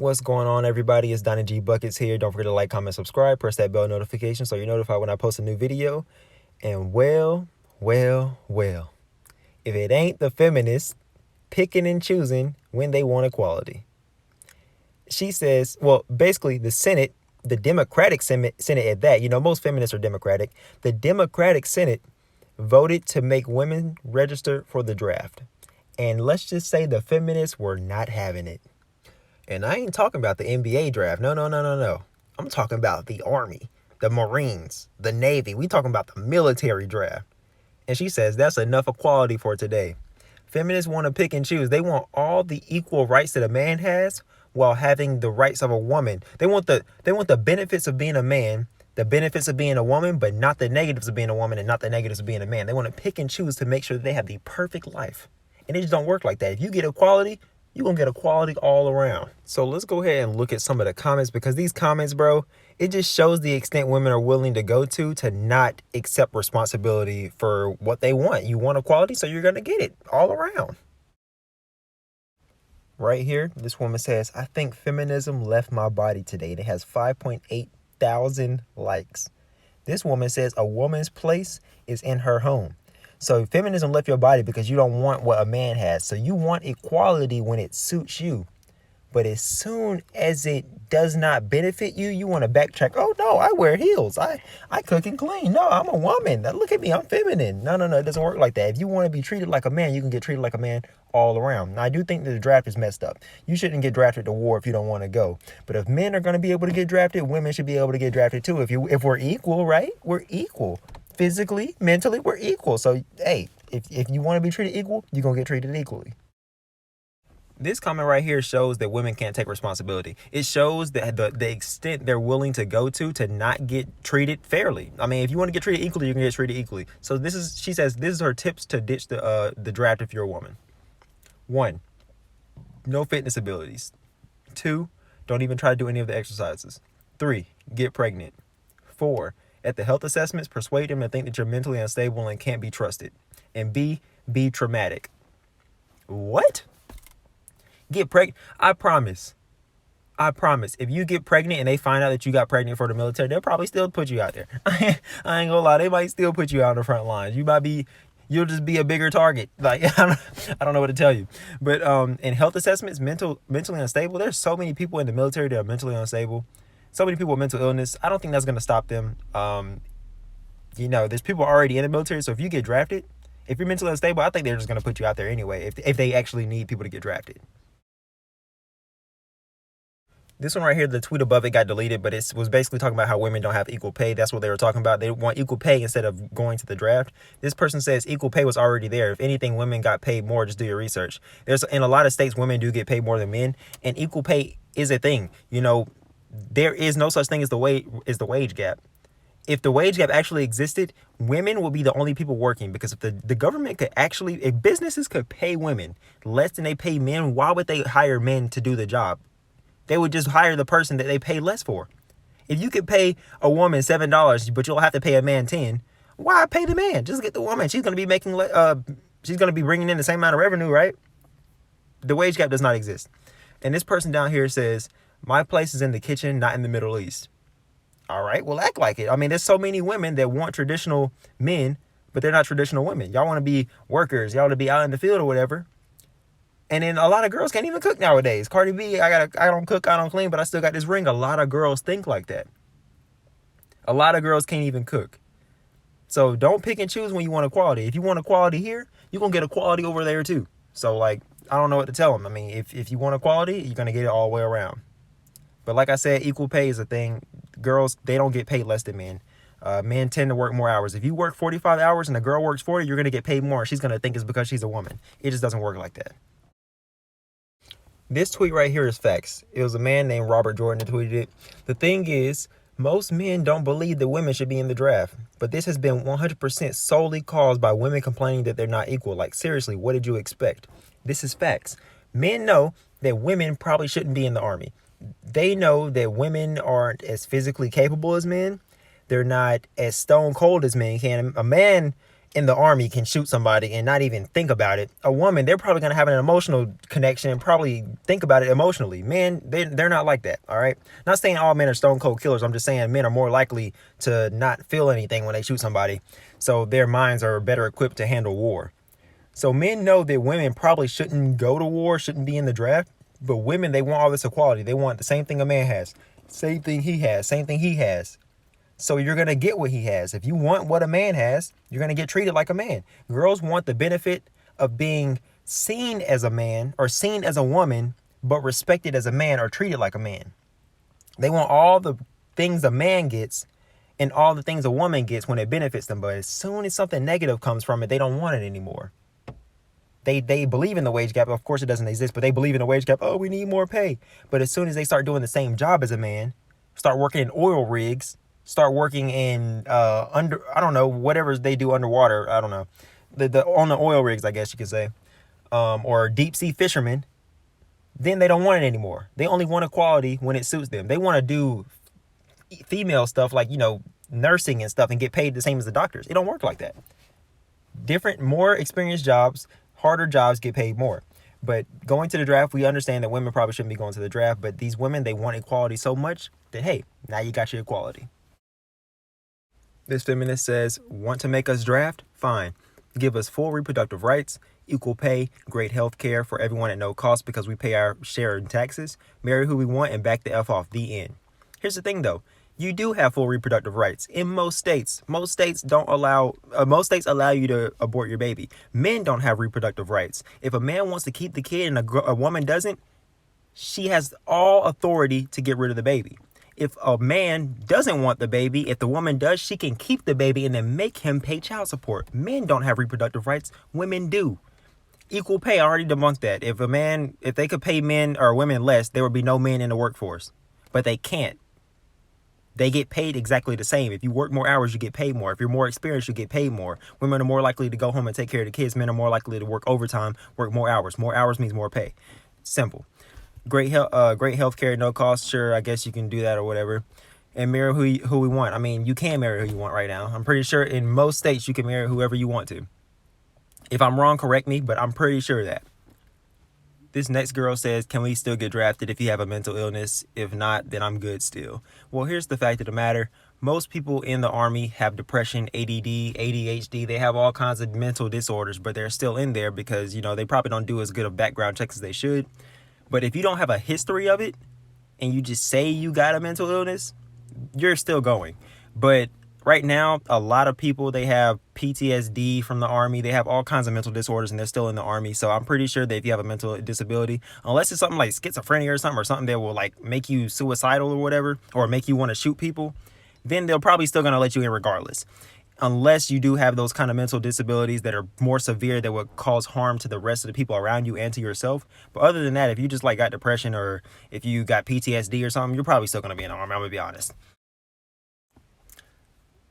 What's going on, everybody? It's Donnie G Buckets here. Don't forget to like, comment, subscribe, press that bell notification so you're notified when I post a new video. And well, if it ain't the feminists picking and choosing when they want equality. She says, well, basically the Senate, the Democratic Senate at that, most feminists are Democratic. The Democratic Senate voted to make women register for the draft. And let's just say the feminists were not having it. And I ain't talking about the NBA draft. No. I'm talking about the Army, the Marines, the Navy. We talking about the military draft. And she says that's enough equality for today. Feminists want to pick and choose. They want all the equal rights that a man has while having the rights of a woman. They want the benefits of being a man, the benefits of being a woman, but not the negatives of being a woman and not the negatives of being a man. They want to pick and choose to make sure that they have the perfect life. And it just don't work like that. If you get equality, you're going to get equality all around. So let's go ahead and look at some of the comments, because these comments, bro, it just shows the extent women are willing to go to not accept responsibility for what they want. You want equality, so you're going to get it all around. Right here, this woman says, I think feminism left my body today. It has 5.8 thousand likes. This woman says a woman's place is in her home. So feminism left your body because you don't want what a man has. So you want equality when it suits you. But as soon as it does not benefit you, you want to backtrack. Oh, no, I wear heels. I cook and clean. No, I'm a woman. Now, look at me. I'm feminine. No. It doesn't work like that. If you want to be treated like a man, you can get treated like a man all around. Now, I do think that the draft is messed up. You shouldn't get drafted to war if you don't want to go. But if men are going to be able to get drafted, women should be able to get drafted too. If we're equal, right? We're equal. Physically, mentally, we're equal. So, hey, if you want to be treated equal, you're going to get treated equally. This comment right here shows that women can't take responsibility. It shows that the extent they're willing to go to not get treated fairly. I mean, if you want to get treated equally, you can get treated equally. So she says this is her tips to ditch the draft if you're a woman. 1, no fitness abilities. 2, don't even try to do any of the exercises. 3, get pregnant. 4, at the health assessments, persuade them to think that you're mentally unstable and can't be trusted. And B, be traumatic. What? Get pregnant. I promise. If you get pregnant and they find out that you got pregnant for the military, they'll probably still put you out there. I ain't gonna lie. They might still put you out on the front lines. You'll just be a bigger target. Like, I don't know what to tell you. But in health assessments, mentally unstable, there's so many people in the military that are mentally unstable. So many people with mental illness. I don't think that's going to stop them. There's people already in the military. So if you get drafted, if you're mentally unstable, I think they're just going to put you out there anyway if they actually need people to get drafted. This one right here, the tweet above it got deleted, but it was basically talking about how women don't have equal pay. That's what they were talking about. They want equal pay instead of going to the draft. This person says equal pay was already there. If anything, women got paid more. Just do your research. In a lot of states, women do get paid more than men, and equal pay is a thing. There is no such thing as the wage gap. If the wage gap actually existed, women would be the only people working, because if the government could if businesses could pay women less than they pay men, why would they hire men to do the job? They would just hire the person that they pay less for. If you could pay a woman $7, but you'll have to pay a man $10, why pay the man? Just get the woman. She's going to be she's going to be bringing in the same amount of revenue, right? The wage gap does not exist. And this person down here says, my place is in the kitchen, not in the Middle East. All right, well, act like it. I mean, there's so many women that want traditional men, but they're not traditional women. Y'all want to be workers. Y'all want to be out in the field or whatever. And then a lot of girls can't even cook nowadays. Cardi B, I don't cook, I don't clean, but I still got this ring. A lot of girls think like that. A lot of girls can't even cook. So don't pick and choose when you want equality. If you want equality here, you're going to get equality over there too. So, I don't know what to tell them. I mean, if you want equality, you're going to get it all the way around. But like I said, equal pay is a thing. Girls, they don't get paid less than men. Men tend to work more hours. If you work 45 hours and a girl works 40, you're going to get paid more. She's going to think it's because she's a woman. It just doesn't work like that. This tweet right here is facts. It was a man named Robert Jordan that tweeted it. The thing is, most men don't believe that women should be in the draft. But this has been 100% solely caused by women complaining that they're not equal. Like, seriously, what did you expect? This is facts. Men know that women probably shouldn't be in the Army. They know that women aren't as physically capable as men. They're not as stone cold as men can. A man in the army can shoot somebody and not even think about it. A woman, they're probably going to have an emotional connection and probably think about it emotionally. Men, they're not like that, all right? Not saying all men are stone cold killers. I'm just saying men are more likely to not feel anything when they shoot somebody. So their minds are better equipped to handle war. So men know that women probably shouldn't go to war, shouldn't be in the draft. But women, they want all this equality. They want the same thing a man has. Same thing he has. Same thing he has. So you're going to get what he has. If you want what a man has, you're going to get treated like a man. Girls want the benefit of being seen as a man or seen as a woman, but respected as a man or treated like a man. They want all the things a man gets and all the things a woman gets when it benefits them. But as soon as something negative comes from it, they don't want it anymore. They believe in the wage gap. Of course, it doesn't exist, but they believe in the wage gap. Oh, we need more pay. But as soon as they start doing the same job as a man, start working in oil rigs, start working in I don't know, whatever they do underwater. I don't know, the on the oil rigs, I guess you could say, or deep sea fishermen. Then they don't want it anymore. They only want equality when it suits them. They want to do female stuff like, you know, nursing and stuff and get paid the same as the doctors. It don't work like that. Different, more experienced jobs, harder jobs get paid more. But going to the draft, we understand that women probably shouldn't be going to the draft, but these women, they want equality so much that, hey, now you got your equality. This feminist says, want to make us draft? Fine. Give us full reproductive rights, equal pay, great health care for everyone at no cost because we pay our share in taxes, marry who we want, and back the F off. The end. Here's the thing, though. You do have full reproductive rights in most states. Most states allow you to abort your baby. Men don't have reproductive rights. If a man wants to keep the kid and a woman doesn't, she has all authority to get rid of the baby. If a man doesn't want the baby, if the woman does, she can keep the baby and then make him pay child support. Men don't have reproductive rights. Women do. Equal pay, I already debunked that. If they could pay men or women less, there would be no men in the workforce. But they can't. They get paid exactly the same. If you work more hours, you get paid more. If you're more experienced, you get paid more. Women are more likely to go home and take care of the kids. Men are more likely to work overtime, work more hours. More hours means more pay. Simple. Great health care, no cost. Sure, I guess you can do that or whatever. And marry who we want. I mean, you can marry who you want right now. I'm pretty sure in most states you can marry whoever you want to. If I'm wrong, correct me, but I'm pretty sure of that. This next girl says, can we still get drafted if you have a mental illness? If not, then I'm good still. Well, here's the fact of the matter. Most people in the Army have depression, ADD, ADHD. They have all kinds of mental disorders, but they're still in there because, you know, they probably don't do as good of background checks as they should. But if you don't have a history of it and you just say you got a mental illness, you're still going. But right now, a lot of people, they have PTSD from the Army. They have all kinds of mental disorders and they're still in the Army. So I'm pretty sure that if you have a mental disability, unless it's something like schizophrenia or something that will like make you suicidal or whatever, or make you want to shoot people, then they're probably still going to let you in regardless. Unless you do have those kind of mental disabilities that are more severe that would cause harm to the rest of the people around you and to yourself. But other than that, if you just like got depression or if you got PTSD or something, you're probably still going to be in the Army. I'm going to be honest.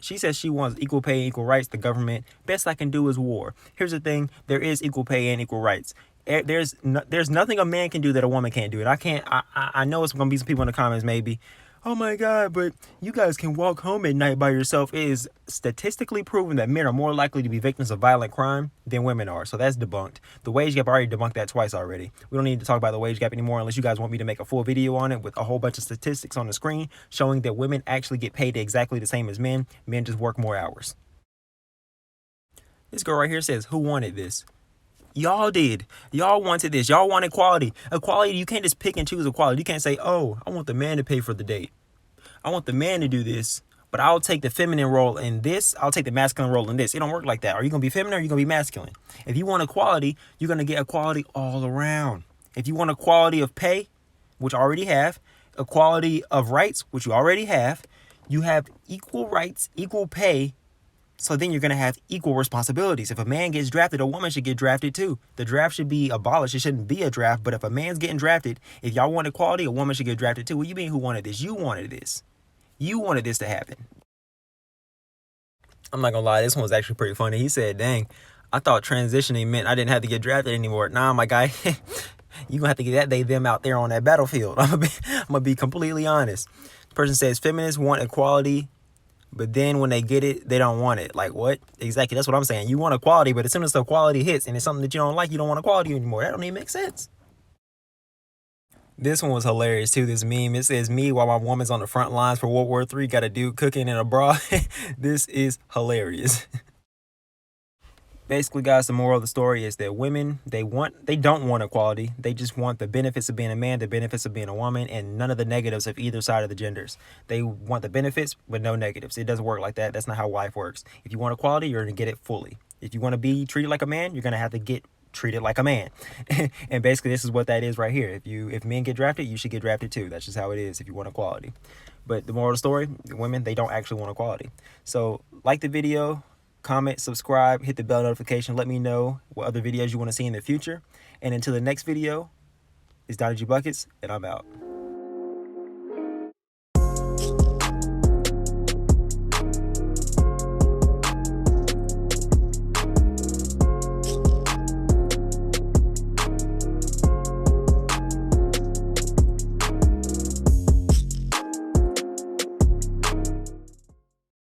She says she wants equal pay and equal rights. The government, best I can do is war. Here's the thing. There is equal pay and equal rights. There's nothing a man can do that a woman can't do. And I know it's going to be some people in the comments maybe, oh my God, but you guys can walk home at night by yourself. It is statistically proven that men are more likely to be victims of violent crime than women are. So that's debunked. The wage gap, I already debunked that twice already. We don't need to talk about the wage gap anymore unless you guys want me to make a full video on it with a whole bunch of statistics on the screen showing that women actually get paid exactly the same as men. Men just work more hours. This girl right here says, who wanted this? Y'all did. Y'all wanted this. Y'all want equality. Equality, you can't just pick and choose equality. You can't say, oh, I want the man to pay for the date. I want the man to do this, but I'll take the feminine role in this. I'll take the masculine role in this. It don't work like that. Are you going to be feminine or are you going to be masculine? If you want equality, you're going to get equality all around. If you want equality of pay, which I already have, equality of rights, which you already have, you have equal rights, equal pay. So then you're going to have equal responsibilities. If a man gets drafted, a woman should get drafted too. The draft should be abolished. It shouldn't be a draft. But if a man's getting drafted, if y'all want equality, a woman should get drafted too. What you mean who wanted this? You wanted this. You wanted this to happen. I'm not going to lie. This one was actually pretty funny. He said, dang, I thought transitioning meant I didn't have to get drafted anymore. Nah, my guy, you're going to have to get that them out there on that battlefield. I'm going to be completely honest. The person says feminists want equality But then when they get it, they don't want it. Like, what? Exactly. That's what I'm saying. You want equality, but as soon as the equality hits and it's something that you don't like, you don't want equality anymore. That don't even make sense. This one was hilarious too. This meme. It says, "Me while my woman's on the front lines for World War III, got a dude cooking in a bra." This is hilarious. Basically, guys, the moral of the story is that women, they don't want equality. They just want the benefits of being a man, the benefits of being a woman, and none of the negatives of either side of the genders. They want the benefits, but no negatives. It doesn't work like that. That's not how life works. If you want equality, you're going to get it fully. If you want to be treated like a man, you're going to have to get treated like a man. And basically, this is what that is right here. If men get drafted, you should get drafted too. That's just how it is if you want equality. But the moral of the story, women, they don't actually want equality. So like the video, comment, subscribe, hit the bell notification. Let me know what other videos you want to see in the future. And until the next video, it's Donnie G Buckets, and I'm out.